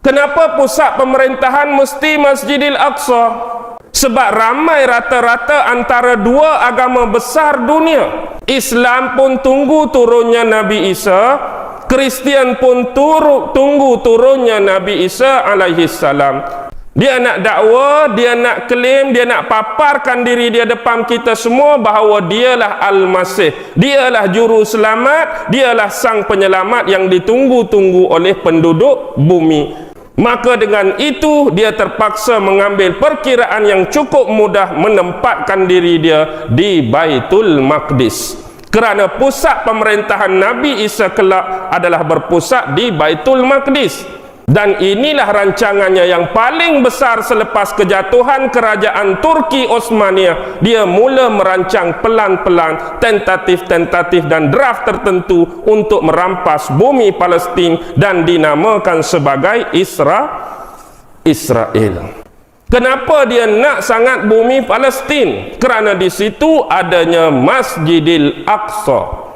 Kenapa pusat pemerintahan mesti Masjidil Aqsa? Sebab ramai rata-rata antara dua agama besar dunia. Islam pun tunggu turunnya Nabi Isa, Kristian pun tunggu turunnya Nabi Isa alaihi salam. Dia nak dakwa, dia nak klaim, dia nak paparkan diri dia depan kita semua bahawa dialah Al-Masih, dialah juru selamat, dialah sang penyelamat yang ditunggu-tunggu oleh penduduk bumi. Maka dengan itu dia terpaksa mengambil perkiraan yang cukup mudah menempatkan diri dia di Baitul Maqdis. Kerana pusat pemerintahan Nabi Isa kelak adalah berpusat di Baitul Maqdis. Dan inilah rancangannya yang paling besar selepas kejatuhan kerajaan Turki Osmaniyah. Dia mula merancang pelan-pelan tentatif-tentatif dan draft tertentu untuk merampas bumi Palestin dan dinamakan sebagai Israel. Kenapa dia nak sangat bumi Palestin? Kerana di situ adanya Masjidil Aqsa.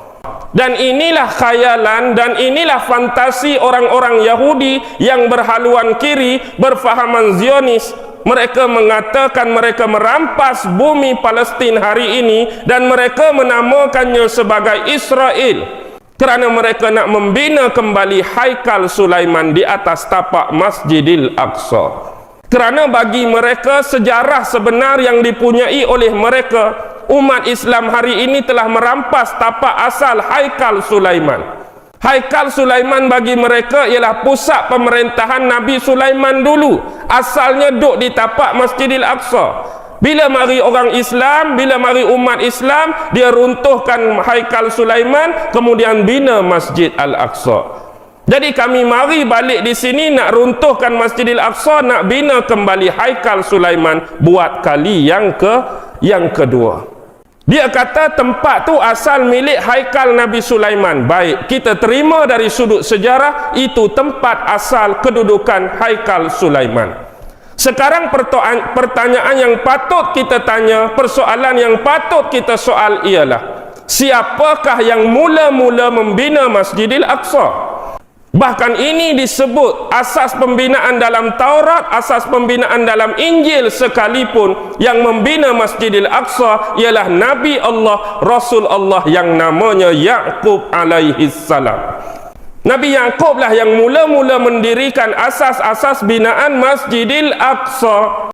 Dan inilah khayalan dan inilah fantasi orang-orang Yahudi yang berhaluan kiri, berfahaman Zionis. Mereka mengatakan mereka merampas bumi Palestin hari ini dan mereka menamakannya sebagai Israel. Kerana mereka nak membina kembali Haikal Sulaiman di atas tapak Masjidil Aqsa. Kerana bagi mereka sejarah sebenar yang dipunyai oleh mereka, umat Islam hari ini telah merampas tapak asal Haikal Sulaiman. Haikal Sulaiman bagi mereka ialah pusat pemerintahan Nabi Sulaiman dulu. Asalnya duduk di tapak Masjidil Aqsa. Bila mari orang Islam, bila mari umat Islam, dia runtuhkan Haikal Sulaiman, kemudian bina Masjid Al-Aqsa. Jadi kami mari balik di sini nak runtuhkan Masjidil Aqsa, nak bina kembali Haikal Sulaiman buat kali yang kedua. Dia kata tempat tu asal milik Haikal Nabi Sulaiman. Baik, kita terima dari sudut sejarah itu tempat asal kedudukan Haikal Sulaiman. Sekarang pertanyaan yang patut kita tanya, persoalan yang patut kita soal ialah, siapakah yang mula-mula membina Masjidil Aqsa? Bahkan ini disebut asas pembinaan dalam Taurat, asas pembinaan dalam Injil sekalipun, yang membina Masjidil Aqsa ialah Nabi Allah, Rasul Allah yang namanya Yaqub alaihi salam. Nabi Yaqub lah yang mula-mula mendirikan asas-asas binaan Masjidil Aqsa.